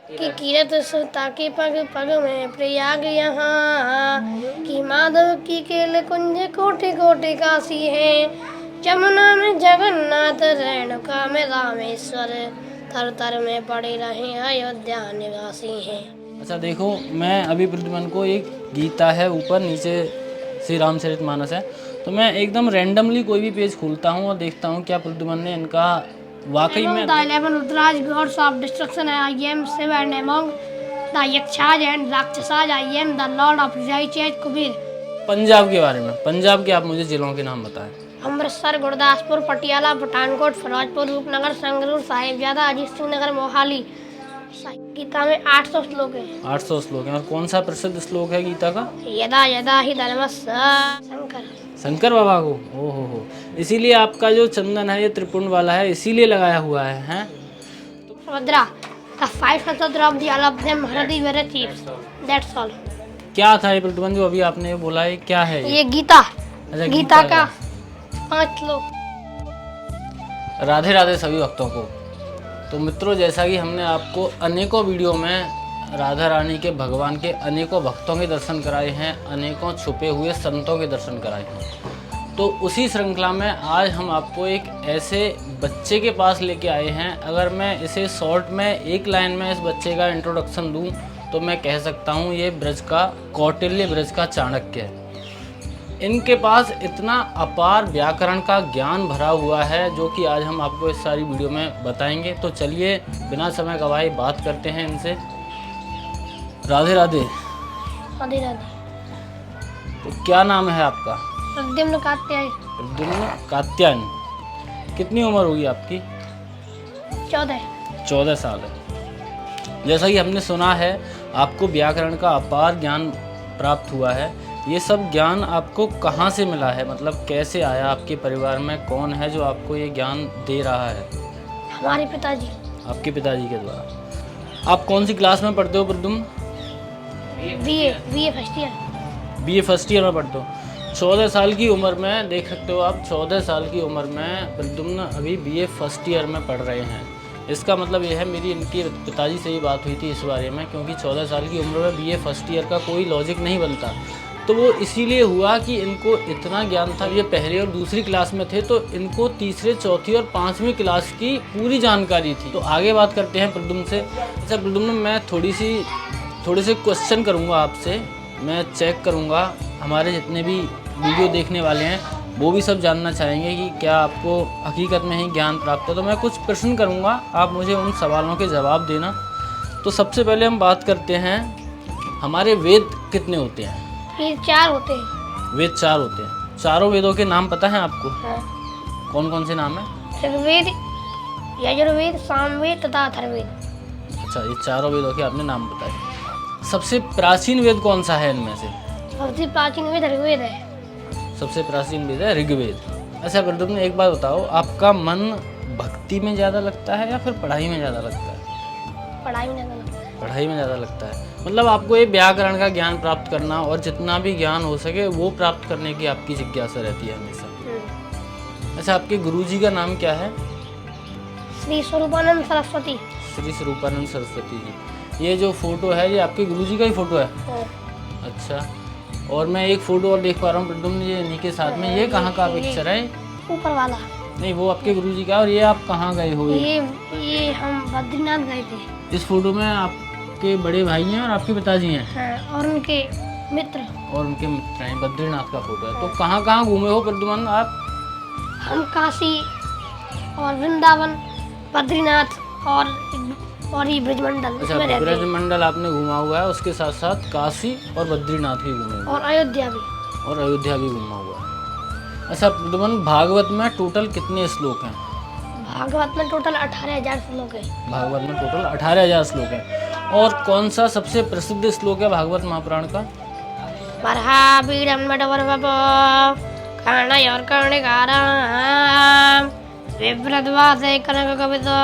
कि कीरत सुता के पग पग में प्रयाग यहाँ, कि माधव की केल कुंज कोटि कोटि काशी है। जमुना में जगन्नाथ, रेणुका में रामेश्वर, तर तर में पड़े रहे अयोध्या निवासी हैं। अच्छा देखो, मैं अभी प्रद्युमन को एक गीता है ऊपर, नीचे श्री रामचरितमानस है, तो मैं एकदम रैंडमली कोई भी पेज खोलता हूँ और देखता हूँ क्या प्रद्युमन ने इनका वाकई में The 11 Rudras, gods of destruction, I am Shiva, and among the Yakshas and Rakshasas, I am the Lord of Righteous Kubir. Punjab के बारे में, पंजाब के आप मुझे जिलों के नाम बताएं। अमृतसर, गुरदासपुर, पटियाला, पठानकोट, फिरोजपुर, रूपनगर, संगरूर, साहिबजादा, अजीत सिंह नगर, मोहाली। गीता में 800 श्लोक है। 800 श्लोक हैं। और कौन सा प्रसिद्ध श्लोक है गीता का? यदा यदा ही धर्मस्य शंकर। शंकर बाबा को, ओहो हो, इसीलिए आपका जो चंदन है ये त्रिपुंड वाला है, इसीलिए लगाया हुआ है, हैं? Subhadra, the 5 sons of the all of them Haradi were chiefs. That's all. क्या था ये प्रद्युमन जो अभी आपने बोला है, क्या है ये गीता, अच्छा, गीता का 5 श्लोक। राधे राधे सभी भक्तों को। तो मित्रों, जैसा कि हमने आपको अनेकों वीडियो में राधा रानी के, भगवान के अनेकों भक्तों के दर्शन कराए हैं, अनेकों छुपे हुए संतों के दर्शन कराए हैं, तो उसी श्रृंखला में आज हम आपको एक ऐसे बच्चे के पास लेके आए हैं। अगर मैं इसे शॉर्ट में एक लाइन में इस बच्चे का इंट्रोडक्शन दूं तो मैं कह सकता हूं ये ब्रज का कौटिल्य, ब्रज का चाणक्य है। इनके पास इतना अपार व्याकरण का ज्ञान भरा हुआ है जो कि आज हम आपको इस सारी वीडियो में बताएंगे। तो चलिए बिना समय गवाए बात करते हैं इनसे। राधे राधे। राधे राधे। तो क्या नाम है आपका? प्रद्युम्न कात्यायन। प्रद्युम्न कात्यायन। कितनी उम्र होगी आपकी? 14 साल है। जैसा कि हमने सुना है आपको व्याकरण का अपार ज्ञान प्राप्त हुआ है। ये सब ज्ञान आपको कहाँ से मिला है, मतलब कैसे आया? आपके परिवार में कौन है जो आपको ये ज्ञान दे रहा है? हमारे पिताजी। आपके पिताजी के द्वारा। आप कौन सी क्लास में पढ़ते हो Pradyumna? BA first year. BA first year में पढ़ते हो। 14 साल की उम्र में, देख सकते हो आप, 14 साल की उम्र में प्रद्युम्न अभी बीए फर्स्ट ईयर में पढ़ रहे हैं। इसका मतलब ये है, मेरी इनकी पिताजी से ही बात हुई थी इस बारे में, क्योंकि 14 साल की उम्र में बीए फर्स्ट ईयर का कोई लॉजिक नहीं बनता। तो वो इसीलिए हुआ कि इनको इतना ज्ञान था। ये पहली और दूसरी क्लास में थे तो इनको तीसरे, चौथी और 5वीं क्लास की पूरी जानकारी थी। तो आगे बात करते हैं प्रद्युम्न से। अच्छा प्रद्युम्न, मैं थोड़े से क्वेश्चन करूँगा आपसे, मैं चेक करूँगा, हमारे जितने भी वीडियो देखने वाले हैं वो भी सब जानना चाहेंगे कि क्या आपको हकीकत में ही ज्ञान प्राप्त है। तो मैं कुछ प्रश्न करूँगा, आप मुझे उन सवालों के जवाब देना। तो सबसे पहले हम बात करते हैं, हमारे वेद कितने होते हैं? वेद 4 होते हैं। वेद 4 होते हैं। चारों वेदों के नाम पता है आपको? हाँ। कौन कौन से नाम है? ऋग्वेद, यजुर्वेद, सामवेद तथा अथर्ववेद। अच्छा, ये चारों वेदों के आपने नाम बताए। सबसे प्राचीन वेद कौन सा है इनमें से? सबसे प्राचीन वेद ऋग्वेद है। सबसे प्राचीन वेद है ऋग्वेद। अच्छा प्रद्युम्न, एक बात बताओ, आपका मन भक्ति में ज़्यादा लगता है या फिर पढ़ाई में ज़्यादा लगता है? पढ़ाई में ज़्यादा लगता है। पढ़ाई में ज़्यादा लगता है, मतलब आपको ये व्याकरण का ज्ञान प्राप्त करना और जितना भी ज्ञान हो सके वो प्राप्त करने की आपकी जिज्ञासा रहती है हमेशा। अच्छा, आपके गुरुजी का नाम क्या है? श्री स्वरूपानंद सरस्वती। श्री स्वरूपानंद सरस्वती जी। ये जो फोटो है ये आपके गुरुजी का ही फोटो है? हाँ। अच्छा, और मैं एक फोटो और देख पा रहा हूँ प्रद्युम्न, ये इन्हीं के साथ में, ये कहाँ का पिक्चर है? ऊपर वाला। नहीं, वो आपके गुरुजी का। और ये आप कहाँ गए हो? ये हम बद्रीनाथ गए थे। इस फोटो में आपके बड़े भाई हैं और आपके पिताजी हैं? हाँ, और उनके मित्र हैं। बद्रीनाथ का फोटो है। तो कहाँ कहाँ घूमे हो प्रद्युम्न आप? हम काशी और वृंदावन, बद्रीनाथ और ये ब्रजमंडल। अच्छा, ब्रजमंडल आपने घूमा हुआ है, उसके साथ साथ काशी और बद्रीनाथ भी घूमे हुए, और अयोध्या भी। और अयोध्या भी घूमा हुआ है। अच्छा प्रद्युम्न, भागवत में टोटल कितने श्लोक हैं? भागवत में टोटल 18,000 श्लोक है। भागवत में टोटल 18,000 श्लोक है। और कौन सा सबसे प्रसिद्ध श्लोक है भागवत महापुराण का? और कर्णिकारा विभ्रद्वासे कनक कविता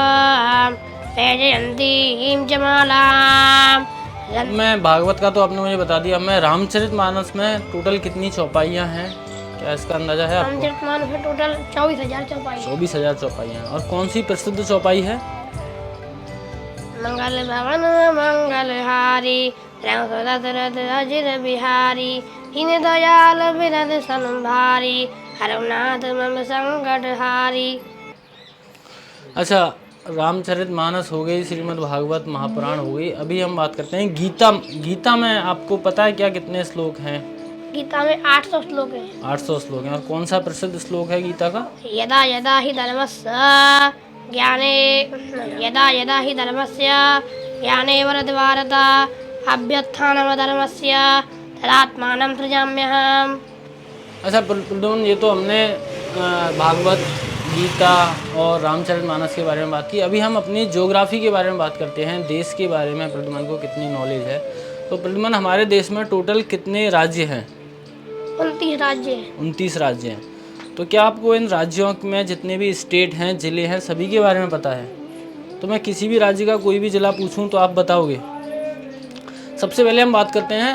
मैं भागवत का तो आपने मुझे बता दिया। मैं रामचरितमानस में टोटल कितनी चौपाइयाँ हैं, क्या इसका अंदाजा है आपको? रामचरितमानस में टोटल 24,000 चौपाई। 24,000 चौपाइयाँ। और कौन सी प्रसिद्ध चौपाई है? मंगल भवन मंगलहारी रंग दशरथ अजिर बिहारी दीन दयाल बिरद संभारी हरनाथ मम संकट हारी। अच्छा, रामचरितमानस हो गई, श्रीमद् भागवत महापुराण हो गई। अभी हम बात करते हैं गीता। गीता में आपको पता है क्या कितने श्लोक हैं? गीता में 800 श्लोक हैं। 800 श्लोक हैं। और कौन सा प्रसिद्ध श्लोक है गीता का? यदा यदा हि धर्मस्य ज्ञाने यदा यदा हि धर्मस्य ज्ञाने वरद भारत अभ्युत्थानमधर्मस्य तदात्मानं सृजाम्यहम्। अच्छा प्रद्युम्न, ये तो हमने भागवत, गीता और रामचरितमानस के बारे में बात की। अभी हम अपनी ज्योग्राफी के बारे में बात करते हैं, देश के बारे में प्रद्युम्न को कितनी नॉलेज है। तो प्रद्युम्न, हमारे देश में टोटल कितने राज्य हैं? 29 राज्य हैं। 29 राज्य हैं। तो क्या आपको इन राज्यों में जितने भी स्टेट हैं, ज़िले हैं, सभी के बारे में पता है? तो मैं किसी भी राज्य का कोई भी ज़िला पूछूं तो आप बताओगे? सबसे पहले हम बात करते हैं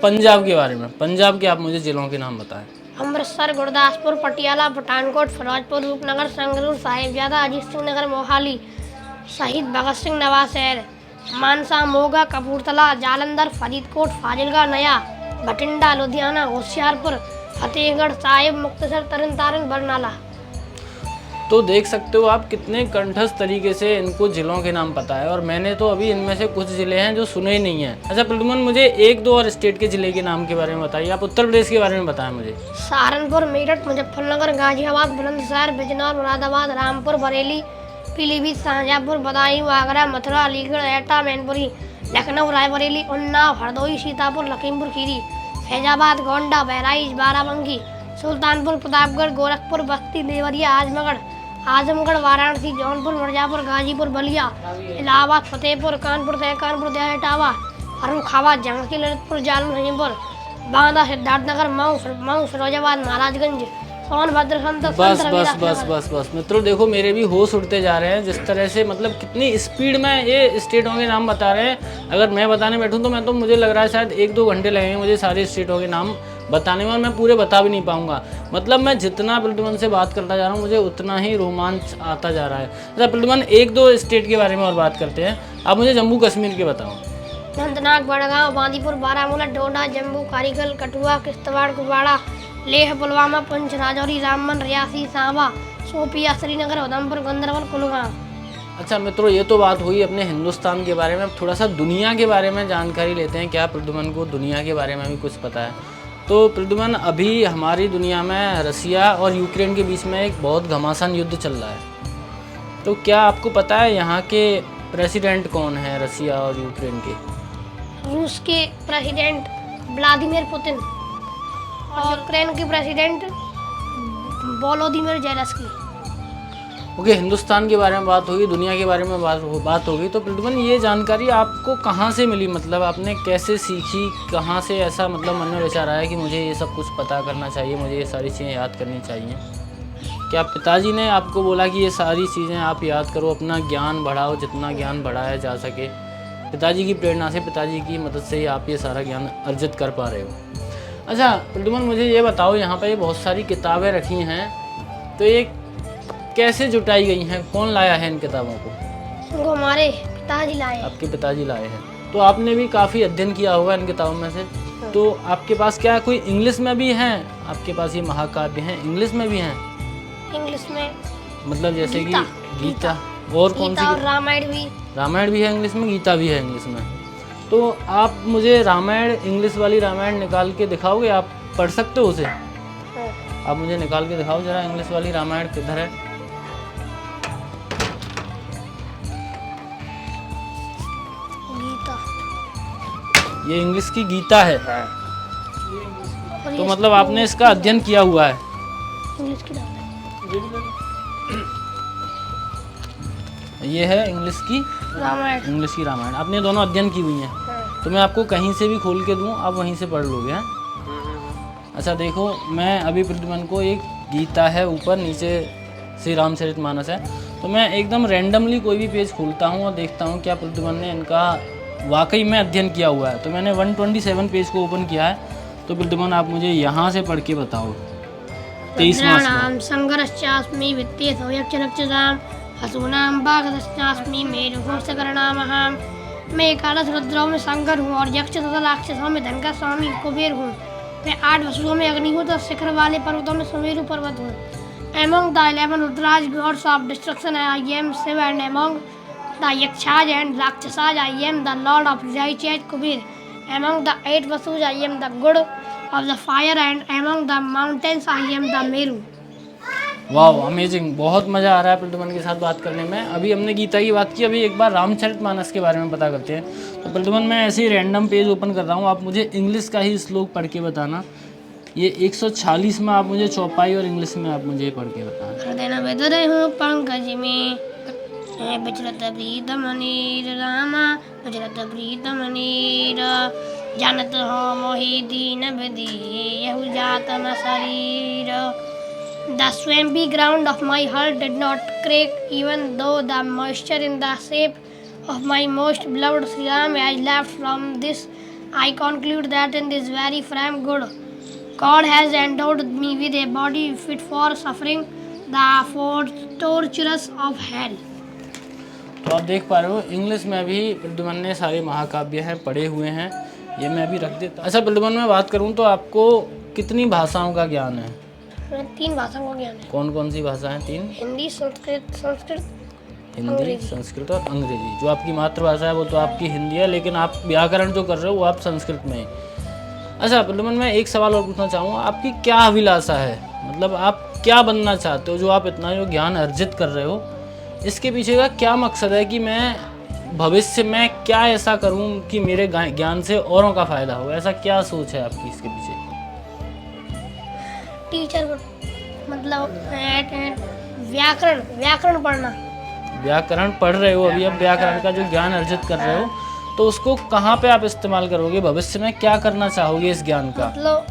पंजाब के बारे में। पंजाब के आप मुझे ज़िलों के नाम बताएं। अमृतसर, गुरदासपुर, पटियाला, पठानकोट, फिरोजपुर, रूपनगर, संगरूर, साहिबजादा, अजीत सिंह नगर, मोहाली, शहीद भगत सिंह, नवाशहर, मानसा, मोगा, कपूरथला, जालंधर, फरीदकोट, फाजिलका, नया, भटिंडा, लुधियाना, होशियारपुर, फतेहगढ़ साहिब, मुक्तसर, तरनतारन, बरनाला। तो देख सकते हो आप कितने कंठस्थ तरीके से इनको ज़िलों के नाम पता है। और मैंने तो अभी इनमें से कुछ ज़िले हैं जो सुने ही नहीं हैं। अच्छा प्रद्युम्न, मुझे एक दो और स्टेट के ज़िले के नाम के बारे में बताइए। आप उत्तर प्रदेश के बारे में बताएं मुझे। सहारनपुर, मेरठ, मुजफ्फरनगर, गाजियाबाद, बुलंदशहर, बिजनौर, मुरादाबाद, रामपुर, बरेली, पीलीभीत, शाहजहाँपुर, बदायूं, आगरा, मथुरा, अलीगढ़, एटा, मैनपुरी, लखनऊ, रायबरेली, उन्नाव, हरदोई, सीतापुर, लखीमपुर खीरी, फैजाबाद, गोंडा, बहराइच, बाराबंकी, सुल्तानपुर, प्रतापगढ़, गोरखपुर, बस्ती, देवरिया, आजमगढ़, वाराणसी, जौनपुर, मिर्जापुर, गाजीपुर, बलिया, इलाहाबाद, फतेहपुर, कानपुर, कानपुर, इटावा, फर्रुखाबाद, झांसी, ललितपुर, जालौन, हजीपुर, बांदा, सिद्धार्थनगर, मऊ, फिरोजाबाद, महाराजगंज, सोनभद्र, बस मित्रों, देखो मेरे भी होश उड़ते जा रहे हैं। जिस तरह से मतलब कितनी स्पीड में ये स्टेटों के नाम बता रहे हैं। अगर मैं बताने बैठूं तो मुझे लग रहा है शायद 1-2 घंटे लगेंगे मुझे सारे स्टेटों के नाम बताने में, और मैं पूरे बता भी नहीं पाऊंगा। मतलब मैं जितना प्रद्युम्न से बात करता जा रहा हूँ मुझे उतना ही रोमांच आता जा रहा है। अच्छा प्रद्युम्न, 1-2 स्टेट के बारे में और बात करते हैं। आप मुझे जम्मू कश्मीर के बताओ। अनंतनाग, बड़गांव, बांदीपुर, बारामूला, डोडा, जम्मू, कारीगल, कठुआ, किश्तवाड़, कुपवाड़ा, लेह, पुलवामा, पुंछ, राजौरी, रामबन, रियासी, सांबा, शोपिया, श्रीनगर, उधमपुर, गंदरबल, कुलगाम। अच्छा मित्रों, ये तो बात हुई अपने हिंदुस्तान के बारे में। अब थोड़ा सा दुनिया के बारे में जानकारी लेते हैं। क्या प्रद्युम्न को दुनिया के बारे में भी कुछ पता है? तो प्रद्युम्न, अभी हमारी दुनिया में रसिया और यूक्रेन के बीच में एक बहुत घमासान युद्ध चल रहा है। तो क्या आपको पता है यहाँ के प्रेसिडेंट कौन है, रसिया और यूक्रेन के? रूस के प्रेसिडेंट व्लादिमीर पुतिन और यूक्रेन के president Volodymyr Zelensky. Okay, Hindustan के बारे में बात होगी, दुनिया के बारे में बात होगी। तो प्रद्युम्न, ये जानकारी आपको कहाँ से मिली? मतलब आपने कैसे सीखी? कहाँ से ऐसा मतलब मन में विचार आया कि मुझे ये सब कुछ पता करना चाहिए, मुझे ये सारी चीज़ें याद करनी चाहिए? क्या पिताजी ने आपको बोला कि ये सारी चीज़ें आप याद करो, अपना ज्ञान बढ़ाओ, जितना ज्ञान बढ़ाया जा सके? पिताजी की प्रेरणा से, पिताजी की मदद से ही आप ये सारा ज्ञान अर्जित कर पा रहे हो। अच्छा प्रद्युम्न, मुझे ये बताओ, यहाँ पर ये बहुत सारी किताबें रखी हैं, तो ये कैसे जुटाई गई हैं? कौन लाया है इन किताबों को? वो हमारे पिताजी लाए। आपके पिताजी लाए हैं। तो आपने भी काफ़ी अध्ययन किया होगा इन किताबों में से। तो आपके पास क्या कोई इंग्लिश में भी हैं? आपके पास ये महाकाव्य हैं, इंग्लिश में भी हैं? इंग्लिश में मतलब जैसे कि गीता और कौन सी? रामायण भी है इंग्लिश में, गीता भी है इंग्लिश में। तो आप मुझे रामायण, इंग्लिश वाली रामायण निकाल के दिखाओगे? आप पढ़ सकते हो उसे? आप मुझे निकाल के दिखाओ जरा, इंग्लिश वाली रामायण किधर है? ये इंग्लिश की गीता है। तो मतलब आपने इसका अध्ययन किया हुआ है? ये है इंग्लिश की रामायण। आपने दोनों अध्ययन की हुई हैं। तो मैं आपको कहीं से भी खोल के दूं, आप वहीं से पढ़ लोगे हैं? अच्छा देखो, मैं अभी प्रद्युम्न को एक गीता है ऊपर, नीचे श्री रामचरितमानस है, तो मैं एकदम रैंडमली कोई भी पेज खोलता हूँ और देखता हूँ क्या प्रद्युम्न ने इनका वाकई में अध्ययन किया हुआ है। तो मैंने 127 पेज को ओपन किया है। तो प्रद्युम्न आप मुझे यहाँ से पढ़ के बताओ। 23वां वसूनां भागदस्नास्मि मेरुघोषकरणामहं। मैं एकादश रुद्रों में शंकर हूँ और यक्ष तथा राक्षसों में धन का स्वामी कुबेर हूँ। मैं 8 वसुओं में अग्निहोत्र शिखर वाले पर्वतों में सुमेरु पर्वत हूँ। Among the 11 Rudraj gods of destruction I am Shiva, and among the Yakshas and Rakshasas I am the Lord of Righteous Kubir. Among the 8 Vasus I am the god of the fire, and among the mountains I am the Meru. वाह amazing, बहुत मज़ा आ रहा है प्रद्युमन के साथ बात करने में। अभी हमने गीता की बात की, अभी एक बार रामचरितमानस के बारे में पता करते हैं। तो प्रद्युमन मैं ऐसे ही रैंडम पेज ओपन कर रहा हूँ, आप मुझे इंग्लिश का ही श्लोक पढ़ के बताना। ये 146 में आप मुझे चौपाई और इंग्लिश में आप मुझे पढ़ के बताना। हृदय बेदरे हूँ पंकज में विचरत प्रीतम नीर रामा विचरत प्रीतम नीर जानत हो मोहि दीन विधि यहु जात न शरीर। The swampy ground of my heart did not crack, even though the moisture in the shape of my most beloved Sri Ram has left. From this, I conclude that in this very frame God has endowed me with a body fit for suffering the tortures of hell. तो आप देख पा रहे हो English में भी प्रद्युमन ने सारे महाकाव्य हैं पढ़े हुए हैं, ये मैं अभी रख देता। अच्छा प्रद्युमन में बात करूँ तो आपको कितनी भाषाओं का ज्ञान है? 3 भाषाओं का ज्ञान है। कौन कौन सी भाषा हैं? 3? हिंदी, संस्कृत हिंदी, संस्कृत और अंग्रेजी। जो आपकी मातृभाषा है वो तो आपकी हिंदी है, लेकिन आप व्याकरण जो कर रहे हो वो आप संस्कृत में ही। अच्छा प्रद्युमन मैं एक सवाल और पूछना चाहूँगा, आपकी क्या अभिलाषा है? मतलब आप क्या बनना चाहते हो? जो आप इतना जो ज्ञान अर्जित कर रहे हो, इसके पीछे का क्या मकसद है कि मैं भविष्य में क्या ऐसा करूं कि मेरे ज्ञान से औरों का फ़ायदा हो? ऐसा क्या सोच है आपकी इसके पीछे? टीचर मतलब व्याकरण पढ़ना। व्याकरण पढ़ रहे हो अभी, अब व्याकरण का जो ज्ञान अर्जित कर रहे हो तो उसको कहाँ पे आप इस्तेमाल करोगे? भविष्य में क्या करना चाहोगे इस ज्ञान का? मतलब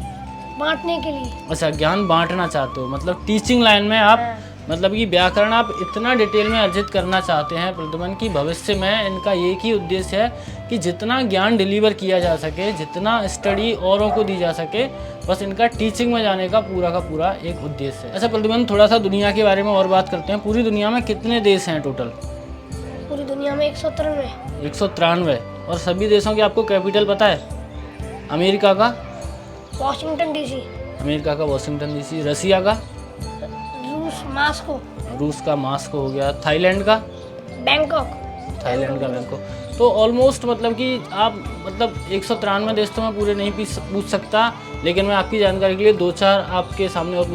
बांटने के लिए। अच्छा, ज्ञान बांटना चाहते हो, मतलब टीचिंग लाइन में आप मतलब कि व्याकरण आप इतना डिटेल में अर्जित करना चाहते हैं प्रद्युमन की भविष्य में इनका एक ही उद्देश्य है कि जितना ज्ञान डिलीवर किया जा सके, जितना स्टडी औरों को दी जा सके, बस इनका टीचिंग में जाने का पूरा एक उद्देश्य है। अच्छा प्रद्युमन थोड़ा सा दुनिया के बारे में और बात करते हैं। पूरी दुनिया में कितने देश हैं टोटल? पूरी दुनिया में 193। 193। और सभी देशों की आपको कैपिटल पता है? अमेरिका का वाशिंगटन डीसी। अमेरिका का वाशिंगटन डीसी। रसिया का? मास्को। रूस का मास्को हो गया। थाईलैंड का? बैंकॉक। थाईलैंड का बैंकॉक। तो ऑलमोस्ट मतलब कि आप मतलब 193 देश तो मैं पूरे नहीं पूछ सकता, लेकिन मैं आपकी जानकारी के लिए 2-4 आपके सामने और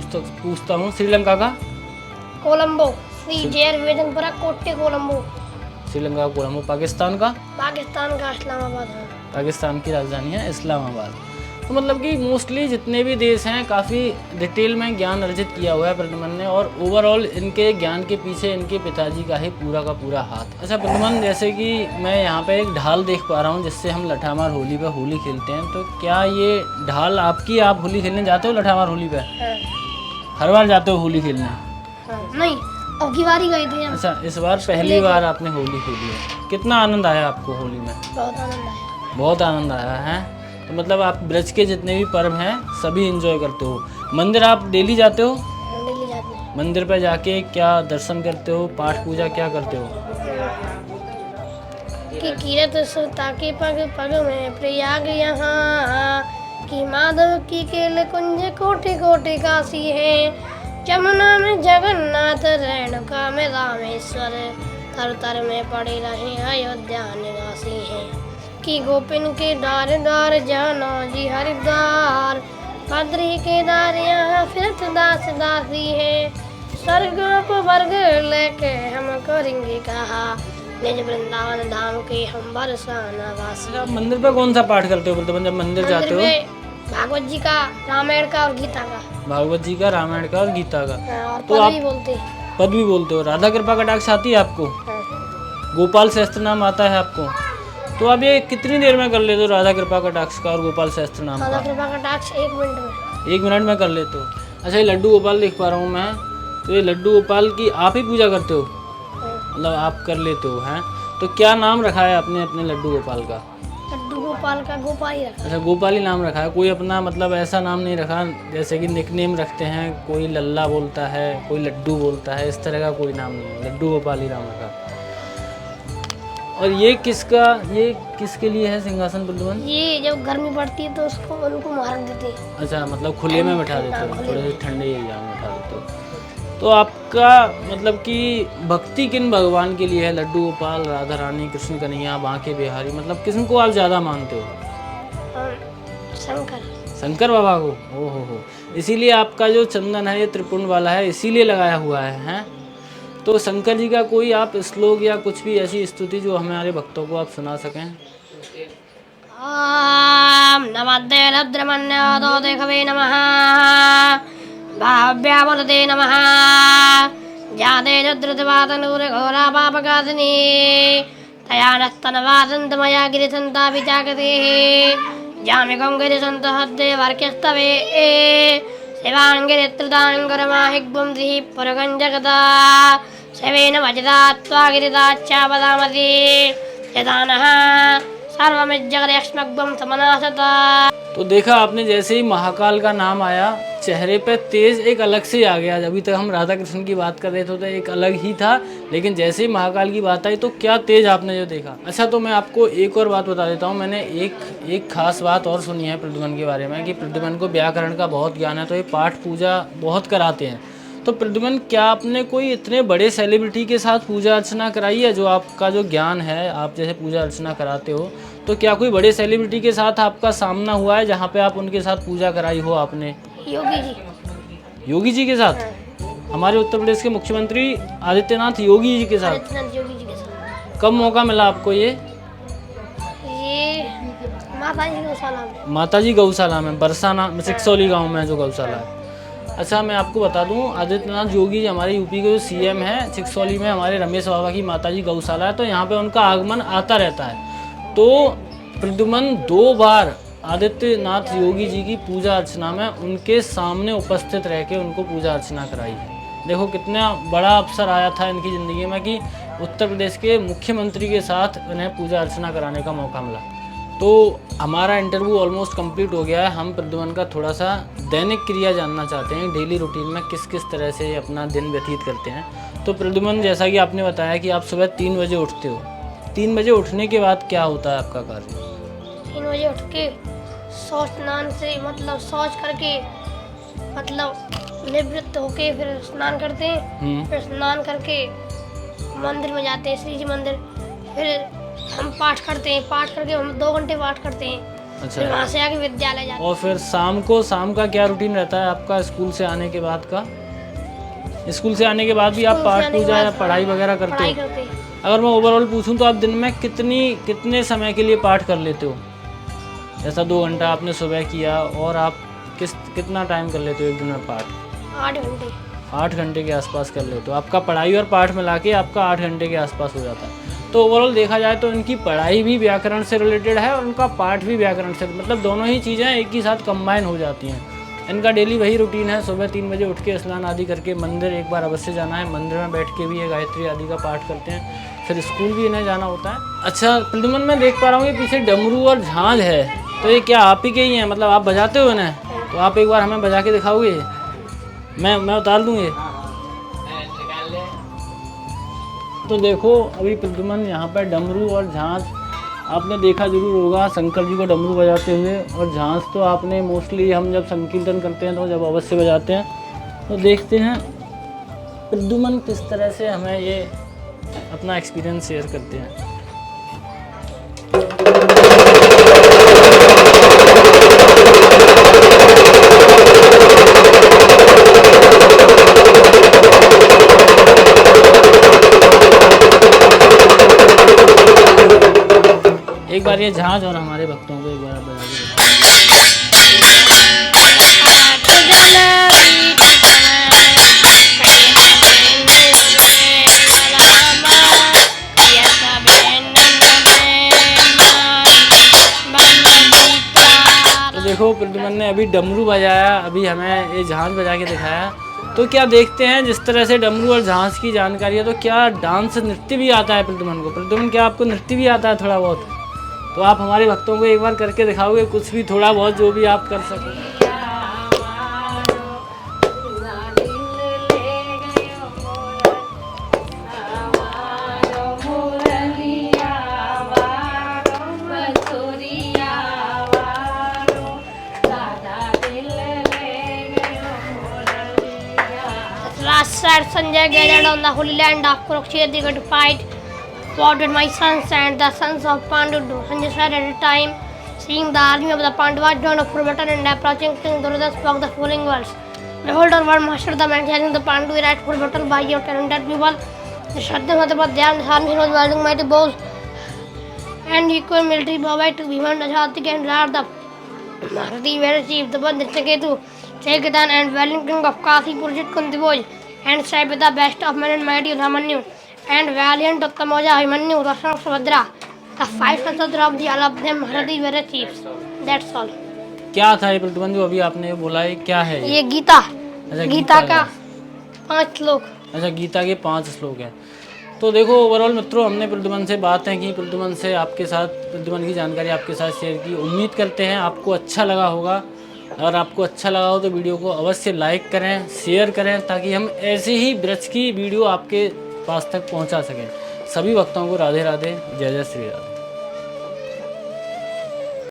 पूछता हूँ। श्रीलंका का? कोलंबो। श्री जयवर्धनपुरा कोट्टे कोलंबो। श्रीलंका का कोलंबो। पाकिस्तान का? पाकिस्तान का इस्लामाबाद है। पाकिस्तान की राजधानी है इस्लामाबाद। तो मतलब कि मोस्टली जितने भी देश हैं काफ़ी डिटेल में ज्ञान अर्जित किया हुआ है प्रद्युमन ने, और ओवरऑल इनके ज्ञान के पीछे इनके पिताजी का ही पूरा का पूरा हाथ। अच्छा प्रद्युमन, जैसे कि मैं यहाँ पे एक ढाल देख पा रहा हूँ जिससे हम लठामार होली पे होली खेलते हैं, तो क्या ये ढाल आपकी? आप होली खेलने जाते हो लठामार होली पे? हर बार जाते हो होली खेलने? नहीं, अब की बारी गए थे। अच्छा, इस बार पहली बार आपने होली खेली है। कितना आनंद आया आपको होली में? बहुत आनंद आया। बहुत आनंद आया है। तो मतलब आप ब्रज के जितने भी पर्व हैं सभी एंजॉय करते हो। मंदिर आप डेली जाते हो? डेली जाते हैं। मंदिर पे जाके क्या दर्शन करते हो? पाठ पूजा क्या करते हो? कि कीरत सुता के पग पग में प्रयाग यहाँ, कि माधव की केल कुंज कोटि कोटि काशी है। जमुना में जगन्नाथ, रेणुका में रामेश्वर, तर तर में पड़े रहे अयोध्या निवासी हैं। कि गोपिन के दार दार जानो जी हरिद्वार, बद्री के दार यहाँ फिरत दास दासी है। स्वर्ग वर्ग लेके हम करेंगे कहा, निज वृंदावन धाम के हम बरसाना वासी। आप मंदिर पे कौन सा पाठ करते हो प्रद्युमन जब मंदिर जाते हो? भागवत जी का, रामायण का और गीता का। भागवत जी का, रामायण का और गीता का। और तो पद आप भी बोलते पद भी बोलते हो। राधा कृपा कटाक्ष आती है आपको? गोपाल सहस्त्र नाम आता है आपको? तो आप ये कितनी देर में कर लेते हो राधा कृपा कटाक्ष का और गोपाल सहस्त्र नाम राधा का? कृपा कटाक्ष 1 मिनट में। 1 मिनट में कर लेते हो? अच्छा, ये लड्डू गोपाल देख पा रहा हूँ मैं, तो ये लड्डू गोपाल की आप ही पूजा करते हो? मतलब आप कर लेते हो हैं? तो क्या नाम रखा है आपने अपने लड्डू गोपाल का? लड्डू गोपाल का गोपाल ही रखा। अच्छा, गोपाली नाम रखा है, कोई अपना मतलब ऐसा नाम नहीं रखा जैसे कि निकनेम रखते हैं, कोई लल्ला बोलता है, कोई लड्डू बोलता है, इस तरह का कोई नाम नहीं है, लड्डू गोपाली नाम रखा। और ये किसके लिए है सिंहासन प्रद्युमन? ये जब गर्मी पड़ती है तो उसको उनको मार देते हैं। अच्छा, मतलब खुले में बैठा देते हो, थोड़े से ठंडे एरिया में बैठा देते हो। तो आपका मतलब कि भक्ति किन भगवान के लिए है? लड्डू गोपाल, राधा रानी, कृष्ण कन्हैया, बांके बिहारी, मतलब किसको आप ज़्यादा मानते हो? शंकर। शंकर बाबा को? ओहो हो, इसीलिए आपका जो चंदन है ये त्रिपुंड वाला है, इसीलिए लगाया हुआ है, हैं? तो शंकर जी का कोई आप श्लोक या कुछ भी ऐसी स्तुति जो हमारे भक्तों को आप सुना सकें? ओम नमस्ते रुद्रमन्योदो देखवे नमः भाव्यावरते नमः जाते रुद्रवादनूर घोरा पापकादिनी तया नस्तनवादन्त मया गिरिसन्ता विचाकते जामिकं गिरिसन्त हद्दे वर्क्यस्तवे शिवाङ्गिरित्रदाङ्गरमाहिग्बुं द्रिः पुरगञ्जगदा शवेन वजदा त्वा गिरिदाच्चावदामति यदानः सर्वमिज्जगदयक्ष्मग्बं समनासता। तो देखा आपने, जैसे ही महाकाल का नाम आया चेहरे पे तेज एक अलग से आ गया। अभी तक हम राधा कृष्ण की बात कर रहे थे तो एक अलग ही था, लेकिन जैसे ही महाकाल की बात आई तो क्या तेज आपने जो देखा। अच्छा, तो मैं आपको एक और बात बता देता हूँ। मैंने एक खास बात और सुनी है प्रद्युमन के बारे में कि प्रद्युमन को व्याकरण का बहुत ज्ञान है, तो ये पाठ पूजा बहुत कराते हैं। तो प्रद्युमन, क्या आपने कोई इतने बड़े सेलिब्रिटी के साथ पूजा अर्चना कराई है? जो आपका जो ज्ञान है, आप जैसे पूजा अर्चना कराते हो, तो क्या कोई बड़े सेलिब्रिटी के साथ आपका सामना हुआ है जहाँ पे आप उनके साथ पूजा कराई हो आपने? योगी जी। योगी जी के साथ? हमारे उत्तर प्रदेश के मुख्यमंत्री आदित्यनाथ योगी जी के साथ? आदित्यनाथ योगी जी के साथ। कब मौका मिला आपको? ये माता जी गौशाला में। माता जी गौशाला में, बरसाना सिक्सौली गाँव में जो गौशाला है। अच्छा, मैं आपको बता दूं, आदित्यनाथ योगी जी हमारे यूपी के जो सीएम हैं, सिक्सौली में हमारे रमेश बाबा की माता जी गौशाला है, तो यहाँ पे उनका आगमन आता रहता है। तो प्रद्युमन 2 बार आदित्यनाथ योगी जी की पूजा अर्चना में उनके सामने उपस्थित रह के उनको पूजा अर्चना कराई है। देखो कितना बड़ा अवसर आया था इनकी ज़िंदगी में कि उत्तर प्रदेश के मुख्यमंत्री के साथ उन्हें पूजा अर्चना कराने का मौका मिला। तो हमारा इंटरव्यू ऑलमोस्ट कंप्लीट हो गया है। हम प्रद्युमन का थोड़ा सा दैनिक क्रिया जानना चाहते हैं, डेली रूटीन में किस किस तरह से अपना दिन व्यतीत करते हैं। तो प्रद्युमन, जैसा कि आपने बताया कि आप सुबह 3 बजे उठते हो, 3 बजे उठने के बाद क्या होता है आपका कार्य? 3 बजे उठ के स्नान से मतलब शौच करके मतलब निवृत्त होके फिर स्नान करते हैं। फिर स्नान करके मंदिर में जाते हैं, श्री जी मंदिर। फिर हम पाठ करते हैं, पाठ करके हम 2 घंटे पाठ करते हैं। अच्छा, फिर वहाँ से आके विद्यालय जाते हैं। और फिर शाम का क्या रूटीन रहता है आपका स्कूल से आने के बाद का? स्कूल से आने के बाद भी आप पाठ पूजा या पढ़ाई वगैरह करते पढ़ाई हो? करते हैं। अगर मैं ओवरऑल पूछूं तो आप दिन में कितने समय के लिए पाठ कर लेते हो? जैसा 2 घंटा आपने सुबह किया, और आप कितना टाइम कर लेते हो एक दिन में पाठ? 8 घंटे। 8 घंटे के आसपास कर लेते हो। आपका पढ़ाई और पाठ मिला के आपका 8 घंटे के आसपास हो जाता है। तो ओवरऑल देखा जाए तो इनकी पढ़ाई भी व्याकरण से रिलेटेड है और उनका पाठ भी व्याकरण से, मतलब दोनों ही चीज़ें एक ही साथ कंबाइन हो जाती हैं। इनका डेली वही रूटीन है, सुबह 3 बजे उठ के स्नान आदि करके मंदिर एक बार अवश्य जाना है। मंदिर में बैठ के भी ये गायत्री आदि का पाठ करते हैं। फिर स्कूल भी इन्हें जाना होता है। अच्छा प्रद्युमन, मैं देख पा रहा हूँ ये पीछे डमरू और झांझ है, तो ये क्या आप ही के ही हैं? मतलब आप बजाते हो इन्हें? तो आप एक बार हमें बजा के दिखाओगे? मैं उतार दूँ ये? तो देखो अभी प्रद्युमन यहाँ पर डमरू और झांझ आपने देखा जरूर होगा, शंकर जी को डमरू बजाते हुए, और झांझ तो आपने मोस्टली हम जब संकीर्तन करते हैं तो जब अवश्य बजाते हैं। तो देखते हैं प्रद्युमन किस तरह से हमें ये अपना एक्सपीरियंस शेयर करते हैं। एक बार ये झांझ और हमारे भक्तों को एक बार बजा दीजिए। तो देखो प्रद्युमन ने अभी डमरू बजाया, अभी हमें ये झांझ बजा के दिखाया। तो क्या देखते हैं जिस तरह से डमरू और झांझ की जानकारी है, तो क्या डांस नृत्य भी आता है प्रद्युमन को? प्रद्युमन, क्या आपको नृत्य भी आता है थोड़ा बहुत? तो आप हमारे भक्तों को एक बार करके दिखाओगे कुछ भी, थोड़ा बहुत जो भी आप कर सको। Last said Sanjay gathered on the holy land of Kurukshetra to fight fought with my sons and the sons of Pandu. Sanjay said at a time, seeing the army of the Pandavas joined up for battle and approaching King Duryodhana spoke the following words. Behold, our one master, the man carrying the Pandu, right for battle by your talented people. The Shraddha Madhya, the army was wielding mighty bows and equal military power to Bhiman, Ajati and Rar, the Maharathi were achieved, the one Ketu, Chekitan and Valiant King of Kasi, Purjit Kundiboj, and strive with the best of men and mighty Ramanyu, and valiant Uttamoja Himanyu, Roshan of Subhadra. The 5 sons of Draupadi, all of them Maharathi were chiefs. That's all. क्या था ये प्रद्युमन जो अभी आपने बोला है, क्या है ये गीता, अच्छा, गीता का 5 श्लोक। अच्छा, गीता के 5 श्लोक हैं। तो देखो ओवरऑल मित्रों, हमने प्रद्युमन से बातें की, प्रद्युमन से आपके साथ प्रद्युमन की जानकारी आपके साथ शेयर की। उम्मीद करते हैं आपको अच्छा लगा होगा। अगर आपको अच्छा लगा हो तो वीडियो को अवश्य लाइक करें, शेयर करें, ताकि हम ऐसे ही ब्रज की वीडियो आपके पास तक पहुंचा सकें। सभी भक्तों को राधे राधे, जय जय श्री राधे।